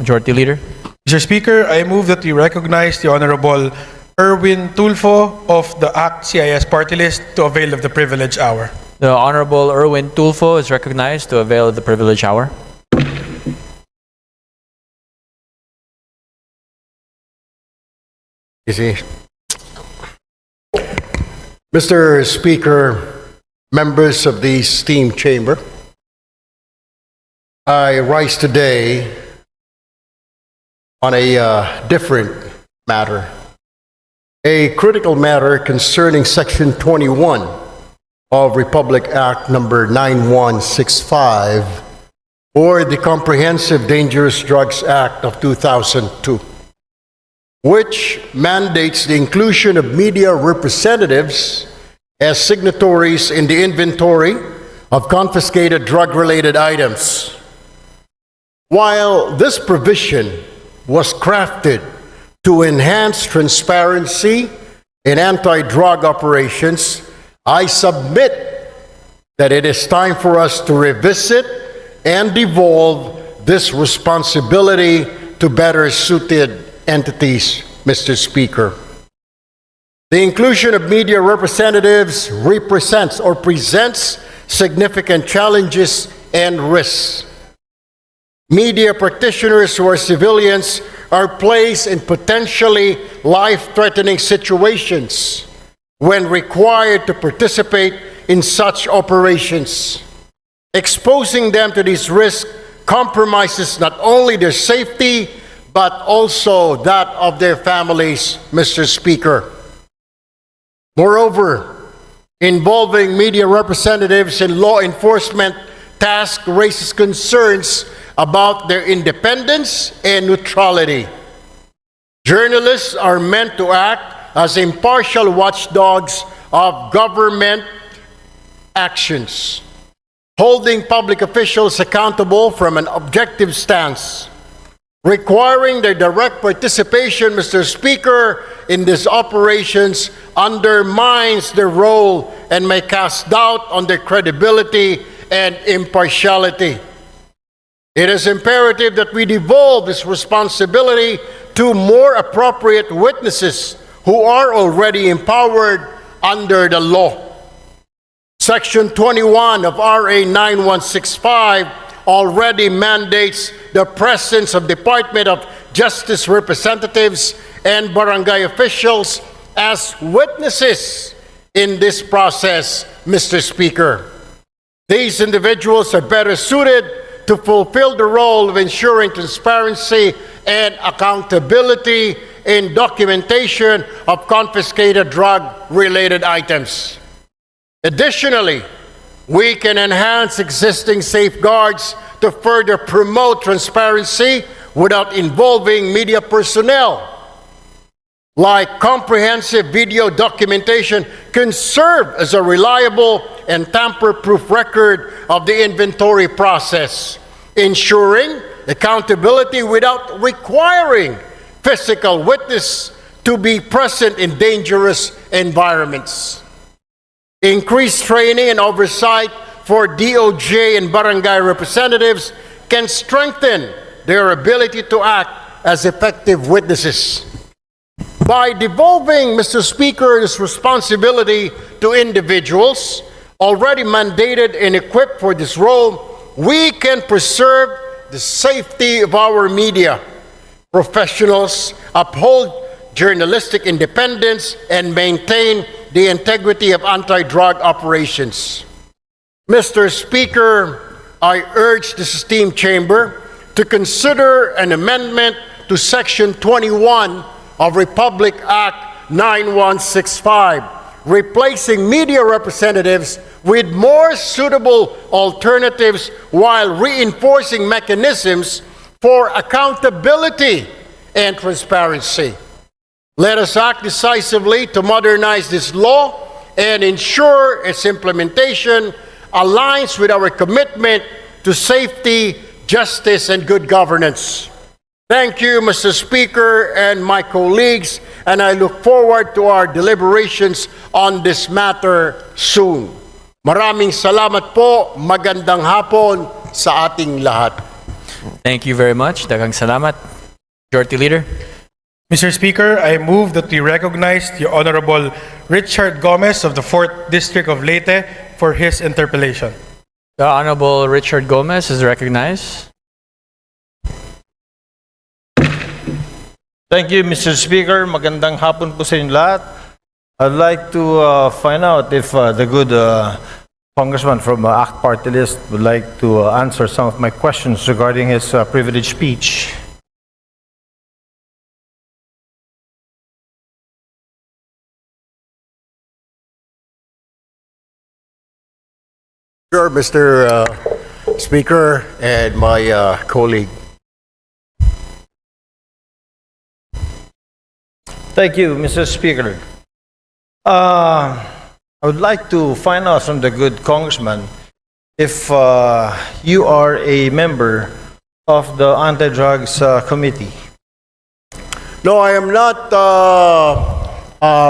Majority Leader. Mr. Speaker, I move that we recognize the Honorable Erwin Tulfo of the ACT CIS party list to avail of the privilege hour. The Honorable Erwin Tulfo is recognized to avail of the privilege hour. Easy. Mr. Speaker, members of the esteemed chamber, I rise today on a different matter, a critical matter concerning Section 21 of Republic Act number 9165, or the Comprehensive Dangerous Drugs Act of 2002, which mandates the inclusion of media representatives as signatories in the inventory of confiscated drug-related items. While this provision was crafted to enhance transparency in anti-drug operations, I submit that it is time for us to revisit and devolve this responsibility to better suited entities, Mr. Speaker. The inclusion of media representatives represents or presents significant challenges and risks. Media practitioners who are civilians are placed in potentially life-threatening situations when required to participate in such operations. Exposing them to these risks compromises not only their safety, but also that of their families, Mr. Speaker. Moreover, involving media representatives in law enforcement tasks raises concerns about their independence and neutrality. Journalists are meant to act as impartial watchdogs of government actions, holding public officials accountable from an objective stance. Requiring their direct participation, Mr. Speaker, in these operations undermines their role and may cast doubt on their credibility and impartiality. It is imperative that we devolve this responsibility to more appropriate witnesses who are already empowered under the law. Section 21 of RA 9165 already mandates the presence of Department of Justice representatives and barangay officials as witnesses in this process, Mr. Speaker. These individuals are better suited to fulfill the role of ensuring transparency and accountability in documentation of confiscated drug-related items. Additionally, we can enhance existing safeguards to further promote transparency without involving media personnel. Like comprehensive video documentation can serve as a reliable and tamper-proof record of the inventory process, ensuring accountability without requiring physical witness to be present in dangerous environments. Increased training and oversight for DOJ and barangay representatives can strengthen their ability to act as effective witnesses. By devolving, Mr. Speaker, this responsibility to individuals already mandated and equipped for this role, we can preserve the safety of our media professionals, uphold journalistic independence, and maintain the integrity of anti-drug operations. Mr. Speaker, I urge this esteemed chamber to consider an amendment to Section 21 of Republic Act 9165, replacing media representatives with more suitable alternatives while reinforcing mechanisms for accountability and transparency. Let us act decisively to modernize this law and ensure its implementation aligns with our commitment to safety, justice, and good governance. Thank you, Mr. Speaker and my colleagues, and I look forward to our deliberations on this matter soon. Maraming salamat po, magandang hapon sa ating lahat. Thank you very much. Daghang salamat. Majority Leader. Mr. Speaker, I move that we recognize the Honorable Richard Gomez of the 4th District of Leyte for his interpellation. The Honorable Richard Gomez is recognized. Thank you, Mr. Speaker. Magandang hapon po sa inyo lahat. I'd like to find out if the good congressman from ACT Party List would like to answer some of my questions regarding his privileged speech. Sure, Mr. Speaker and my colleague. Thank you, Mr. Speaker. I would like to find out from the good congressman if you are a member of the Anti-Drugs Committee. No, I am not,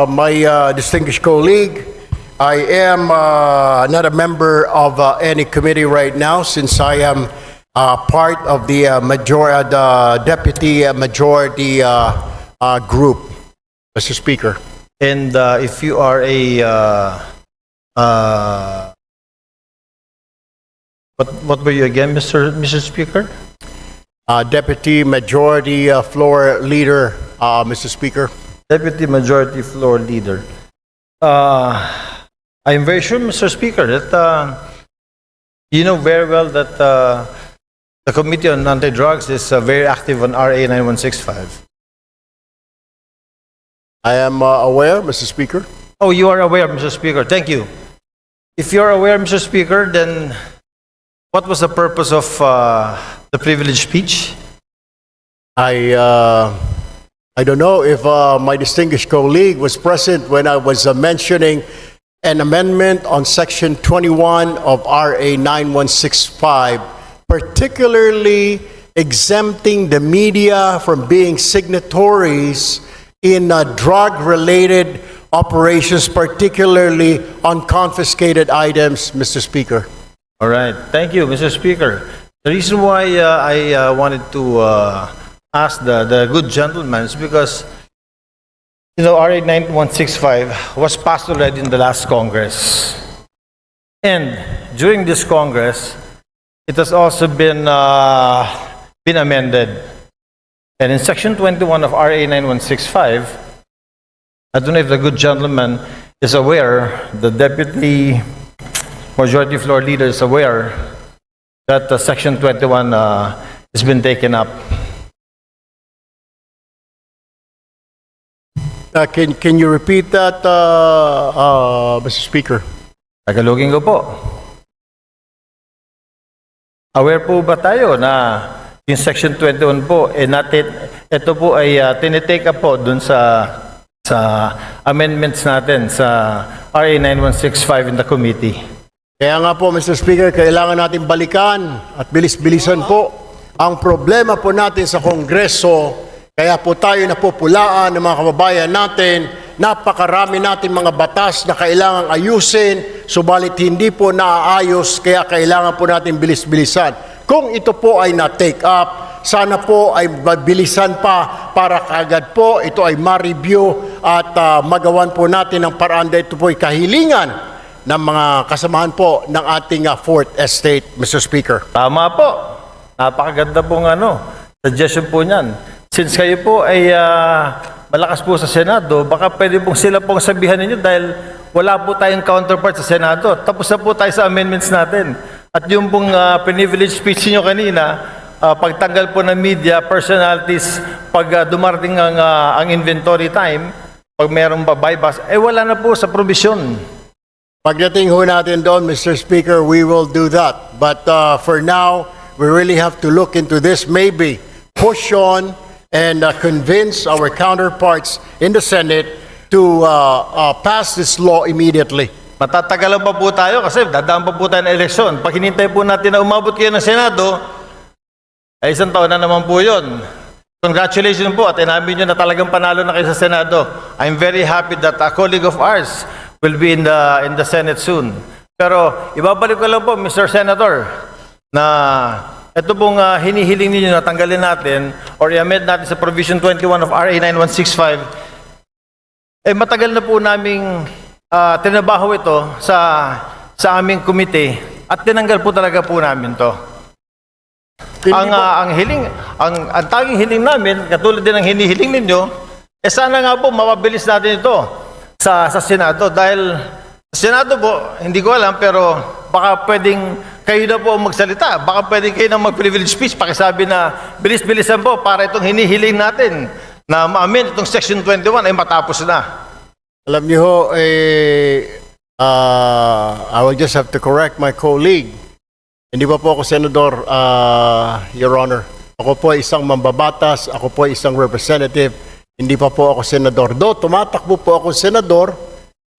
my distinguished colleague. I am not a member of any committee right now since I am part of the deputy majority group, Mr. Speaker. And if you are a what were you again, Mr. Speaker? Deputy Majority Floor Leader, Mr. Speaker. Deputy Majority Floor Leader. I'm very sure, Mr. Speaker, that you know very well that the Committee on Anti-Drugs is very active on RA 9165. I am aware, Mr. Speaker. Oh, you are aware, Mr. Speaker. Thank you. If you're aware, Mr. Speaker, then what was the purpose of the privileged speech? I don't know if my distinguished colleague was present when I was mentioning an amendment on Section 21 of RA 9165, particularly exempting the media from being signatories in drug-related operations, particularly on confiscated items, Mr. Speaker. All right. Thank you, Mr. Speaker. The reason why I wanted to ask the good gentleman is because, you know, RA 9165 was passed already in the last Congress. And during this Congress, it has also been amended. And in Section 21 of RA 9165, I don't know if the good gentleman is aware, the Deputy Majority Floor Leader is aware that Section 21 has been taken up. Can you repeat that, Mr. Speaker? Tagalogin ko po. Aware po ba tayo na yung Section 21 po, ito po ay tinitake up po dun sa amendments natin sa RA 9165 in the committee. Kaya nga po, Mr. Speaker, kailangan natin balikan at bilis-bilisan po ang problema po natin sa Kongreso. Kaya po tayo napupulaan ng mga kababayan natin. Napakarami natin mga batas na kailangang ayusin, subalit hindi po naaayos, kaya kailangan po natin bilis-bilisan. Kung ito po ay na-take up, sana po ay mabilisan pa para kaagad po ito ay ma-review at magawan po natin ang paraan dahil ito po ay kahilingan ng mga kasamahan po ng ating Fourth Estate, Mr. Speaker. Tama po. Napakaganda pong suggestion po niyan. Since kayo po ay malakas po sa Senado, baka pwede pong sila pong sabihan ninyo dahil wala po tayong counterpart sa Senado. Tapos na po tayo sa amendments natin. At yung pong privilege speech niyo kanina, pagtanggal po ng media, personalities, pag dumarating ang inventory time, pag mayroong buybacks, wala na po sa provision. Pagdating ho natin doon, Mr. Speaker, we will do that. But for now, we really have to look into this, maybe push on and convince our counterparts in the Senate to pass this law immediately. Matatagalan pa po tayo kasi dadaan pa po tayo ng eleksyon. Pag hinintay po natin na umabot kayo ng Senado, ay isang taon na naman po yun. Congratulations po at inamin nyo na talagang panalo na kayo sa Senado. I'm very happy that a colleague of ours will be in the Senate soon. Pero ibabalik ko lang po, Mr. Senator, na ito pong hinihiling ninyo na tanggalin natin or i-amend natin sa provision 21 of RA 9165, matagal na po naming tinabaho ito sa aming komite at tinanggal po talaga po namin to. Ang tanging hiling namin, katulad din ng hinihiling ninyo, sana nga po mapabilis natin ito sa Senado dahil sa Senado po, hindi ko alam pero baka pwedeng kayo na po magsalita, baka pwedeng kayo na mag-privilege speech, pakisabi na bilis-bilisan po para itong hinihiling natin na ma-amend itong Section 21 ay matapos na. Alam niyo ho, I will just have to correct my colleague. Hindi pa po ako senador, Your Honor. Ako po ay isang mambabatas, ako po ay isang representative, hindi pa po ako senador. Do, tumatakbo po ako senador,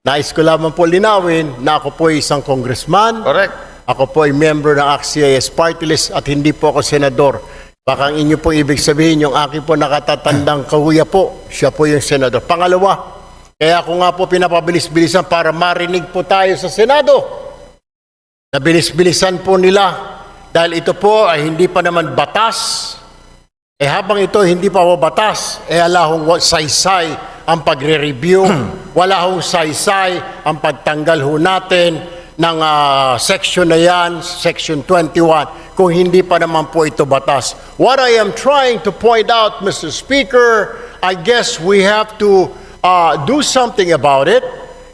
nais ko lamang po linawin na ako po ay isang congressman. Correct. Ako po ay member ng ACT-CIS party list at hindi po ako senador. Baka ang inyo po ibig sabihin, yung aking po nakatatandang kahuya po, siya po yung senador. Pangalawa, kaya ako nga po pinapabilis-bilisan para marinig po tayo sa Senado. Nabilis-bilisan po nila dahil ito po ay hindi pa naman batas. Habang ito hindi pa po batas, ala hong saysay ang pagre-review, wala hong saysay ang pagtanggal ho natin ng section na yan, Section 21, kung hindi pa naman po ito batas. What I am trying to point out, Mr. Speaker, I guess we have to do something about it.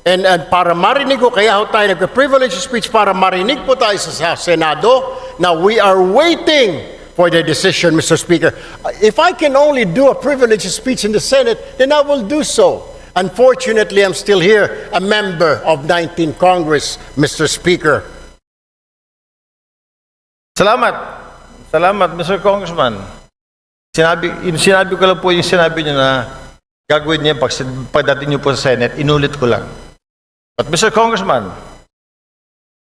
And para marinig ko, kaya ho tayo nagka-privilege speech para marinig po tayo sa Senado. Now, we are waiting for the decision, Mr. Speaker. If I can only do a privilege speech in the Senate, then I will do so. Unfortunately, I'm still here, a member of 19th Congress, Mr. Speaker. Salamat. Salamat, Mr. Congressman. Sinabi ko lang po yung sinabi niyo na gagawin niya pagdating niyo po sa Senate, inulit ko lang. But Mr. Congressman,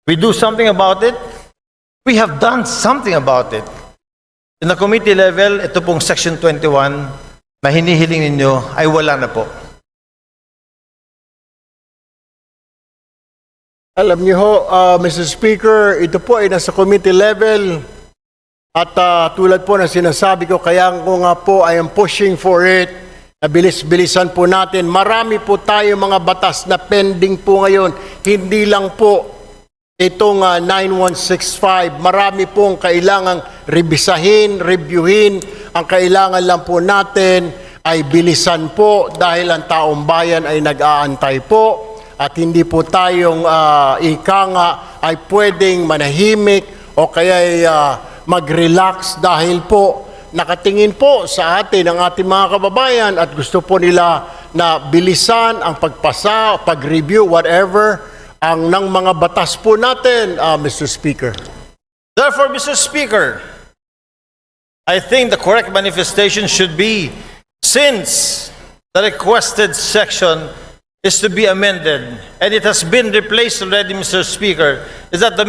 we do something about it. We have done something about it. In the committee level, ito pong Section 21 na hinihiling ninyo ay wala na po. Alam niyo ho, Mr. Speaker, ito po ay nasa committee level at tulad po na sinasabi ko, kaya ko nga po I am pushing for it. Bilis-bilisan po natin. Marami po tayo mga batas na pending po ngayon. Hindi lang po itong 9165. Marami pong kailangang revisahin, reviewin. Ang kailangan lang po natin ay bilisan po dahil ang taong bayan ay nag-aantay po. At hindi po tayong ika nga ay pwedeng manahimik o kaya mag-relax dahil po nakatingin po sa atin ang ating mga kababayan at gusto po nila na bilisan ang pagpasa, pag-review, whatever, ang ng mga batas po natin, Mr. Speaker. Therefore, Mr. Speaker, I think the correct manifestation should be, since the requested section is to be amended, and it has been replaced already, Mr. Speaker, is that the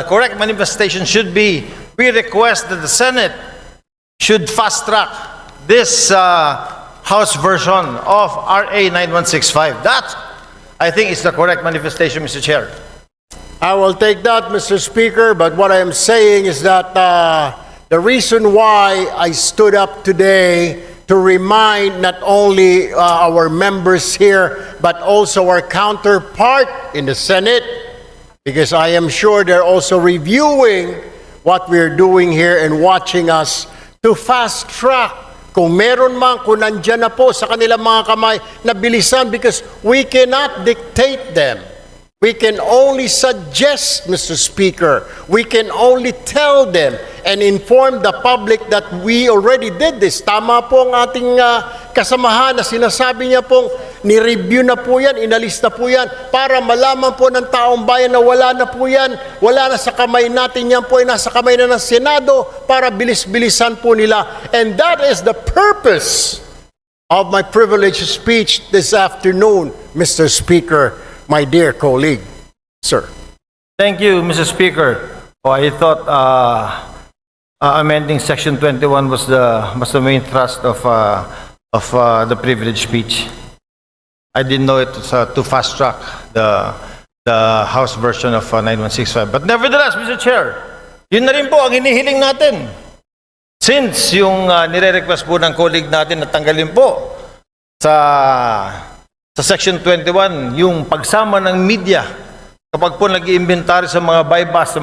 correct manifestation should be, we request that the Senate should fast-track this House version of RA 9165. That, I think, is the correct manifestation, Mr. Chair. I will take that, Mr. Speaker, but what I am saying is that the reason why I stood up today to remind not only our members here, but also our counterpart in the Senate, because I am sure they're also reviewing what we're doing here and watching us, to fast track kung meron man, kung nandyan na po sa kanilang mga kamay, na bilisan, because we cannot dictate them. We can only suggest, Mr. Speaker. We can only tell them and inform the public that we already did this. Tama po ang ating kasamahan na sinasabi niya pong ni-review na po yan, inalis na po yan, para malaman po ng taong bayan na wala na po yan, wala na sa kamay natin, yan po ay nasa kamay na ng Senado para bilis-bilisan po nila. And that is the purpose of my privileged speech this afternoon, Mr. Speaker, my dear colleague. Sir. Thank you, Mr. Speaker. Oh, I thought amending Section 21 was the main thrust of the privilege speech. I didn't know it was to fast track the House version of 9165. But nevertheless, Mr. Chair, Yun na rin po ang hinihiling natin. Since yung nire-request po ng colleague natin na tanggalin po sa Section 21, yung pagsama ng media kapag po nag-iimbentary sa mga bypass,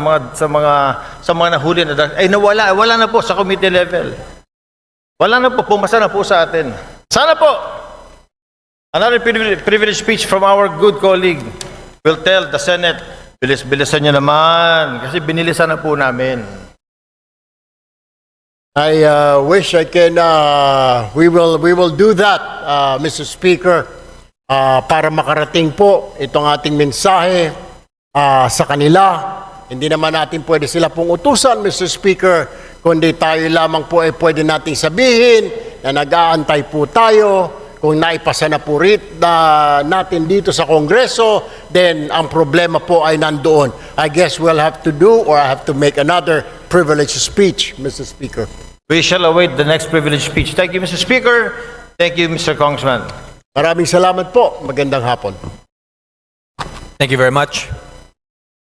sa mga nahuli na drugs, ay wala na po sa committee level. Wala na po, pumasa na po sa atin. Sana po, another privilege speech from our good colleague will tell the Senate, bilis-bilisan nyo naman, kasi binilisan na po namin. I wish I can, we will do that, Mr. Speaker, para makarating po itong ating mensahe sa kanila. Hindi naman natin pwede sila pong utusan, Mr. Speaker, kundi tayo lamang po ay pwede nating sabihin na nag-aantay po tayo. Kung naipasa na po natin dito sa Kongreso, then ang problema po ay nandoon. I guess we'll have to do or I have to make another privileged speech, Mr. Speaker. We shall await the next privilege speech. Thank you, Mr. Speaker. Thank you, Mr. Congressman. Maraming salamat po. Magandang hapon. Thank you very much.